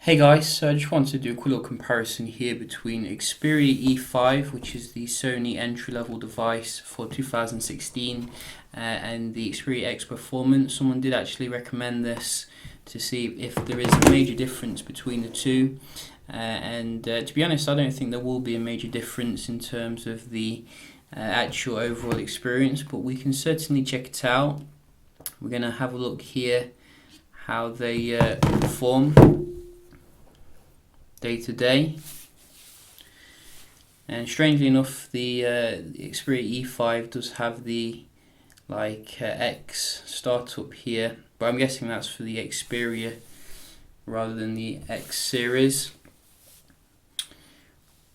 Hey guys, so I just wanted to do a quick little comparison here between Xperia E5, which is the Sony entry-level device for 2016, and the Xperia X Performance. Someone did actually recommend this to see if there is a major difference between the two, to be honest, I don't think there will be a major difference in terms of the actual overall experience, but we can certainly check it out. We're going to have a look here how they perform day to day, and strangely enough the Xperia E5 does have the X startup here, but I'm guessing that's for the Xperia rather than the X series.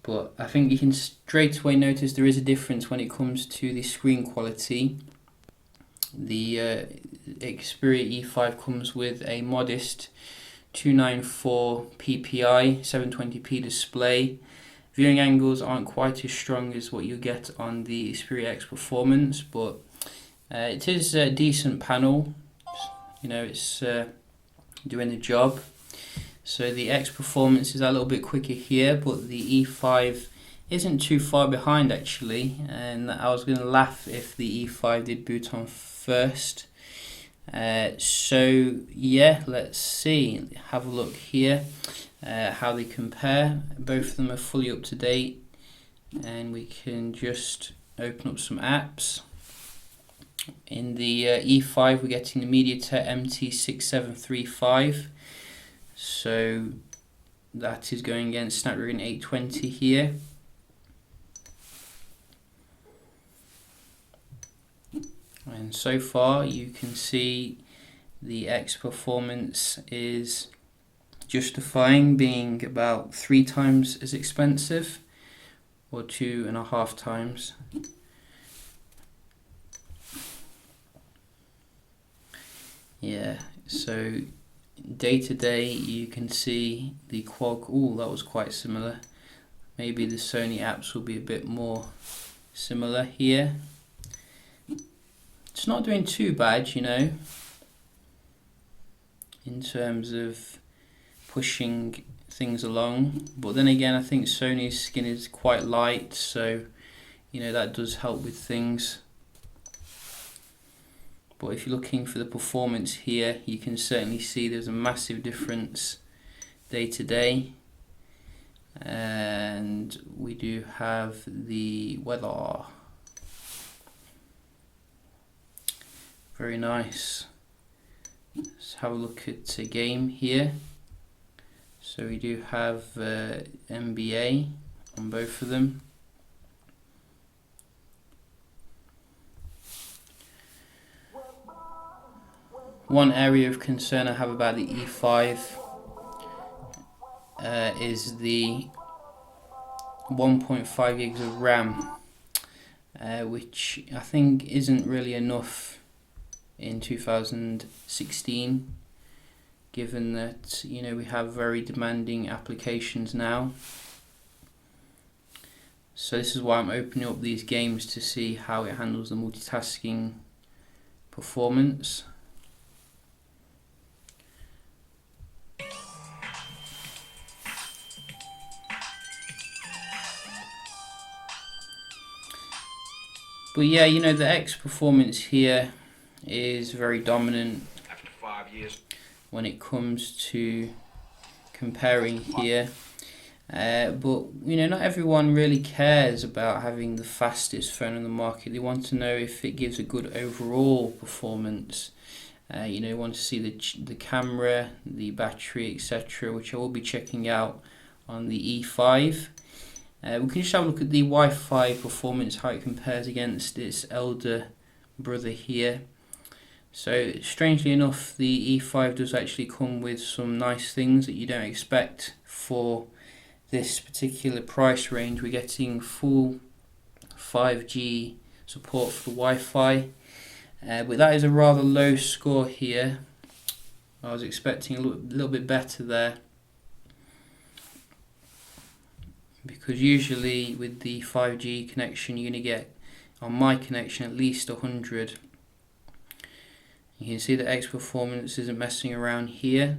But I think you can straight away notice there is a difference when it comes to the screen quality. The Xperia E5 comes with a modest 294 ppi 720p display. Viewing angles aren't quite as strong as what you get on the Xperia X Performance, but it is a decent panel. It's doing the job. So the X Performance is a little bit quicker here, but the E5 isn't too far behind actually, and I was going to laugh if the E5 did boot on first. So yeah, let's see, have a look here how they compare. Both of them are fully up to date, and we can just open up some apps. In the E5 we're getting the MediaTek MT6735, so that is going against Snapdragon 820 here. And so far you can see the X Performance is justifying being about 3 times as expensive, or 2.5 times. Yeah, so day to day you can see the quad. Ooh, that was quite similar. Maybe the Sony apps will be a bit more similar here. It's not doing too bad, in terms of pushing things along, but then again I think Sony's skin is quite light, so that does help with things. But if you're looking for the performance here, you can certainly see there's a massive difference day to day. And we do have the weather. Very nice. Let's have a look at a game here. So we do have NBA on both of them. One area of concern I have about the E5 is the 1.5 gigs of RAM, which I think isn't really enough in 2016, given that we have very demanding applications now. So this is why I'm opening up these games to see how it handles the multitasking performance. But yeah, the X Performance here is very dominant after 5 years when it comes to comparing here, but not everyone really cares about having the fastest phone on the market. They want to know if it gives a good overall performance. Want to see the camera, the battery, etc., which I will be checking out on the E5. We can just have a look at the Wi-Fi performance, how it compares against its elder brother here. So strangely enough, the E5 does actually come with some nice things that you don't expect for this particular price range. We're getting full 5G support for the Wi-Fi, but that is a rather low score here. I was expecting a little bit better there, because usually with the 5G connection you're going to get, on my connection, at least 100. You can see that X Performance isn't messing around here.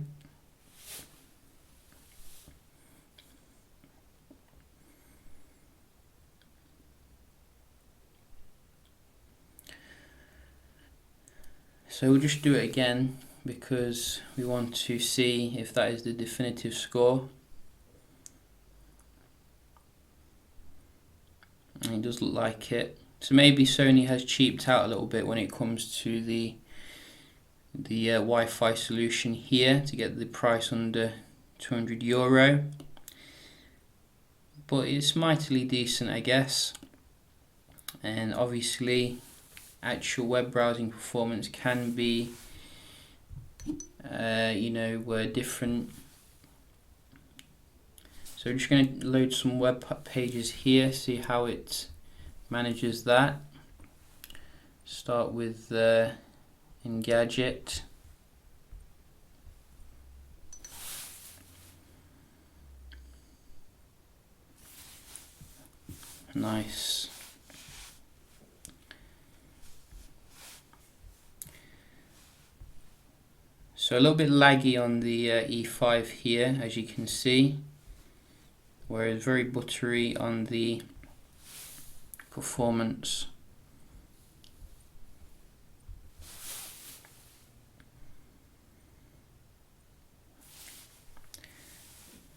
So we'll just do it again because we want to see if that is the definitive score. And it does look like it. So maybe Sony has cheaped out a little bit when it comes to the Wi-Fi solution here to get the price under €200. But it's mightily decent, I guess. And obviously actual web browsing performance can be different. So we're just going to load some web pages here, see how it manages that. Start with Engadget. Nice. So a little bit laggy on the E5 here, as you can see, whereas very buttery on the Performance.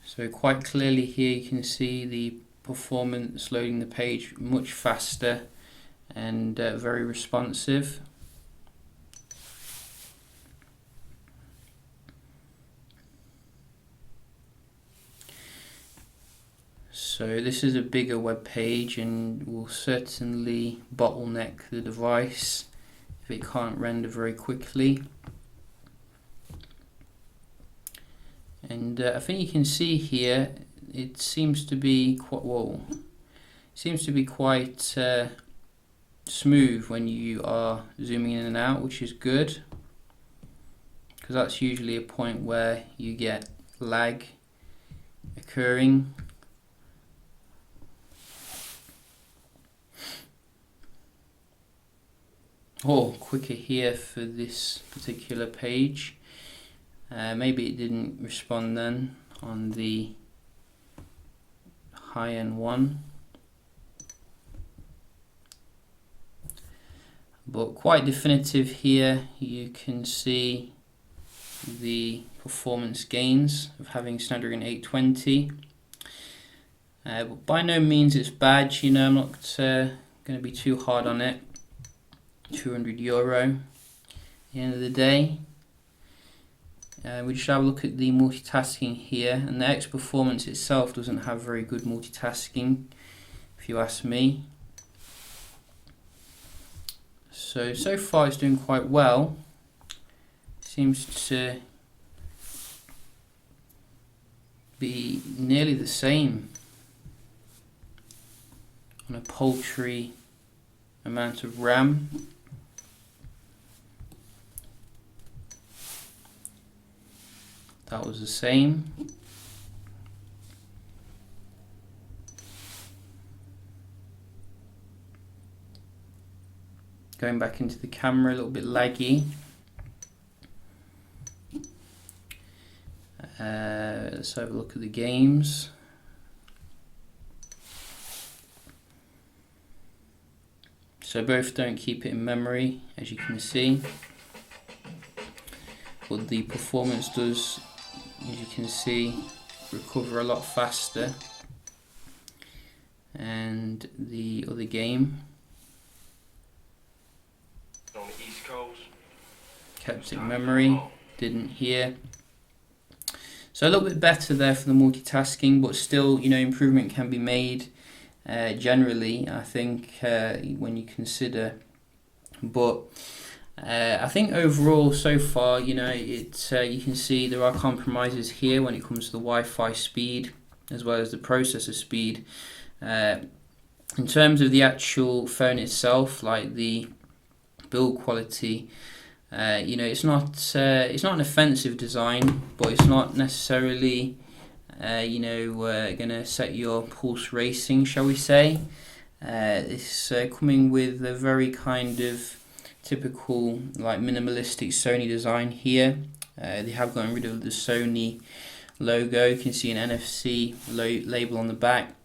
So quite clearly here you can see the Performance loading the page much faster and very responsive. So this is a bigger web page and will certainly bottleneck the device if it can't render very quickly. And I think you can see here it seems to be quite smooth when you are zooming in and out, which is good, because that's usually a point where you get lag occurring. Quicker here for this particular page. Maybe it didn't respond then on the high-end one, but quite definitive here. You can see the performance gains of having Snapdragon 820, but by no means it's bad. I'm not going to be too hard on it. €200 at the end of the day. We just have a look at the multitasking here, and the X Performance itself doesn't have very good multitasking, if you ask me. So far it's doing quite well. Seems to be nearly the same on a paltry amount of RAM. That was the same. Going back into the camera, a little bit laggy. Let's have a look at the games. So both don't keep it in memory, as you can see. But the Performance does, as you can see, recover a lot faster. And the other game on the East Coast kept it in memory, didn't here. So a little bit better there for the multitasking, but still, improvement can be made generally, I think, when you consider. But I think overall so far, you can see there are compromises here when it comes to the Wi-Fi speed as well as the processor speed. In terms of the actual phone itself, like the build quality, it's not an offensive design, but it's not necessarily gonna set your pulse racing, shall we say. It's coming with a very kind of typical, like, minimalistic Sony design here. They have gotten rid of the Sony logo. You can see an NFC label on the back.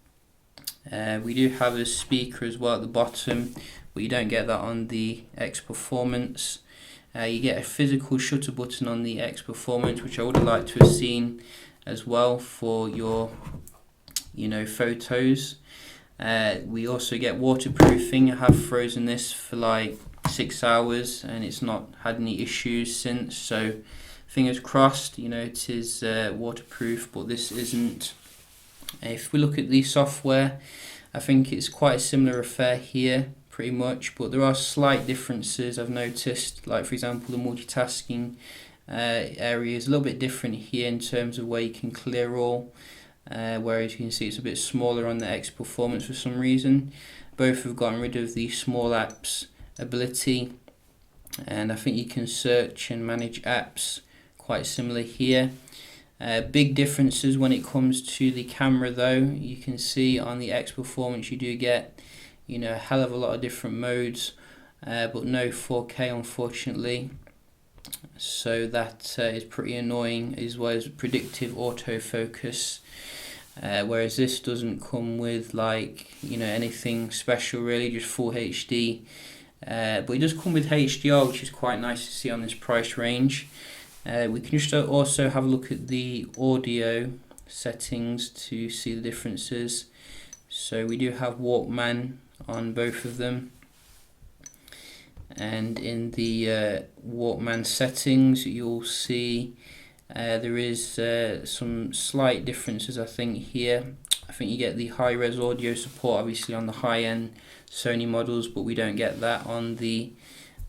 We do have a speaker as well at the bottom, but you don't get that on the X Performance. You get a physical shutter button on the X Performance, which I would have liked to have seen as well for your, photos. We also get waterproofing. I have frozen this for like 6 hours and it's not had any issues since, so fingers crossed, it is waterproof, but this isn't. If we look at the software, I think it's quite a similar affair here, pretty much, but there are slight differences I've noticed. Like for example, the multitasking area is a little bit different here in terms of where you can clear all, whereas you can see it's a bit smaller on the X Performance for some reason. Both have gotten rid of the small apps ability, and I think you can search and manage apps quite similar here. Big differences when it comes to the camera though. You can see on the X Performance you do get a hell of a lot of different modes, but no 4K unfortunately, so that is pretty annoying, as well as predictive autofocus, whereas this doesn't come with anything special really, just full HD, but it does come with HDR, which is quite nice to see on this price range. We can just also have a look at the audio settings to see the differences. So we do have Walkman on both of them, and in the Walkman settings you'll see there is some slight differences I think here. I think you get the high-res audio support obviously on the high-end Sony models, but we don't get that on the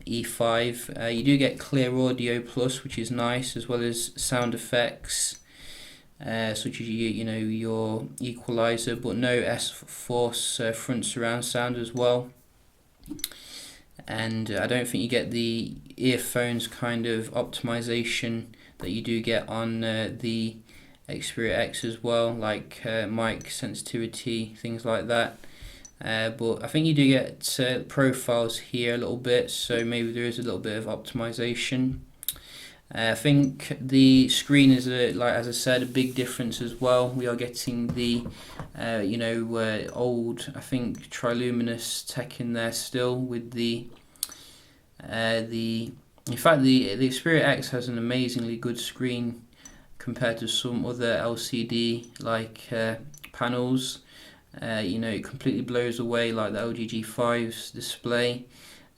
E5. You do get Clear Audio Plus, which is nice, as well as sound effects such as your equalizer, but no S-Force front surround sound as well. And I don't think you get the earphones kind of optimization that you do get on the Xperia X as well, like mic sensitivity, things like that. But I think you do get profiles here a little bit, so maybe there is a little bit of optimization. I think the screen is, as I said, a big difference as well. We are getting the, old, I think, triluminous tech in there still with the in fact, the Xperia X has an amazingly good screen compared to some other LCD panels. It completely blows away like the LG G5's display.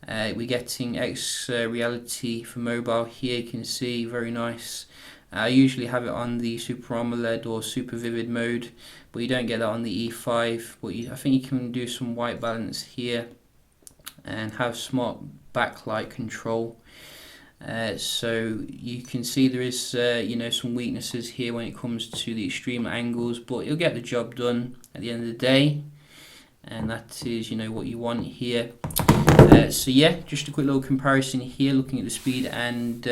We're getting X reality for mobile here, you can see, very nice. I usually have it on the Super AMOLED or Super Vivid mode, but you don't get that on the E5. But I think you can do some white balance here and have smart backlight control. So you can see there is some weaknesses here when it comes to the extreme angles, but you'll get the job done at the end of the day, and that is what you want here. So yeah, just a quick little comparison here, looking at the speed and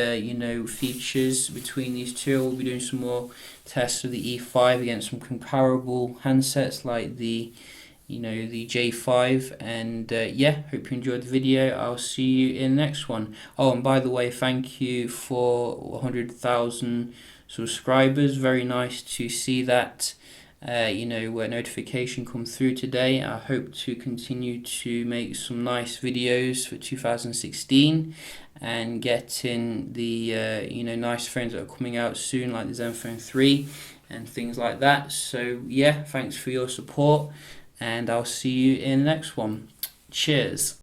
features between these two. We'll be doing some more tests of the E5 against some comparable handsets like the the J5, and yeah, hope you enjoyed the video. I'll see you in the next one. Oh, and by the way, thank you for 100,000 subscribers. Very nice to see that notification come through today. I hope to continue to make some nice videos for 2016 and get in the nice phones that are coming out soon, like the Zenfone 3 and things like that. So yeah, thanks for your support, and I'll see you in the next one. Cheers.